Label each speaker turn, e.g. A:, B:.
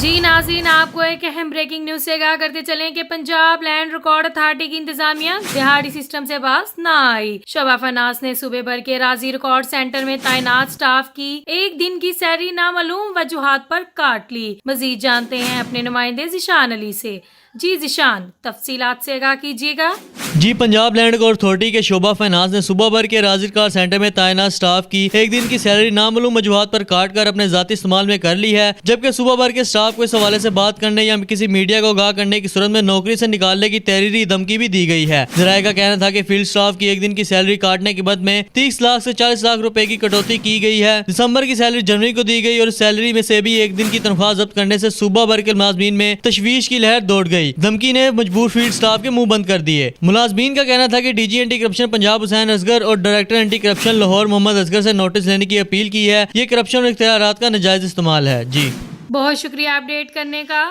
A: جی ناظرین، آپ کو ایک اہم بریکنگ نیوز سے آگاہ کرتے چلیں کہ پنجاب لینڈ ریکارڈ اتھارٹی کی انتظامیہ دہاڑی سسٹم سے باز نہ آئی۔ شعبہ فنانس نے صوبے بھر کے راضی ریکارڈ سینٹر میں تعینات سٹاف کی ایک دن کی سیلری نامعلوم وجوہات پر کاٹ لی۔ مزید جانتے ہیں اپنے نمائندے ذیشان علی سے۔ جی ذیشان، تفصیلات سے آگاہ کیجیے گا۔
B: جی پنجاب لینڈ ریکارڈ اتھارٹی کے شعبہ فائنانس نے صوبہ بھر کے راضی ریکارڈ سینٹر میں تعینات سٹاف کی ایک دن کی سیلری نامعلوم وجوہات پر کاٹ کر اپنے ذاتی استعمال میں کر لی ہے، جبکہ صوبہ بھر کے سٹاف کو اس حوالے سے بات کرنے یا کسی میڈیا کو آگاہ کرنے کی صورت میں نوکری سے نکالنے کی تحریری دھمکی بھی دی گئی ہے۔ ذرائع کا کہنا تھا کہ فیلڈ سٹاف کی ایک دن کی سیلری کاٹنے کے بعد میں 30 لاکھ سے 40 لاکھ روپے کی کٹوتی کی گئی ہے۔ دسمبر کی سیلری جنوری کو دی گئی اور اس سیلری میں سے بھی ایک دن کی تنخواہ ضبط کرنے سے صوبہ بھر کے ملازمین میں تشویش کی لہر دوڑ گئی۔ دھمکی نے مجبور فیلڈ سٹاف کے منہ بند کر دیے۔ ملازمین کا کہنا تھا کہ D G anti corruption Punjab Hussain Asghar اور director anti corruption Lahore Muhammad Asghar سے نوٹس لینے کی اپیل کی ہے۔ یہ کرپشن اور اختیارات کا ناجائز استعمال ہے۔ جی
A: بہت شکریہ اپڈیٹ کرنے کا۔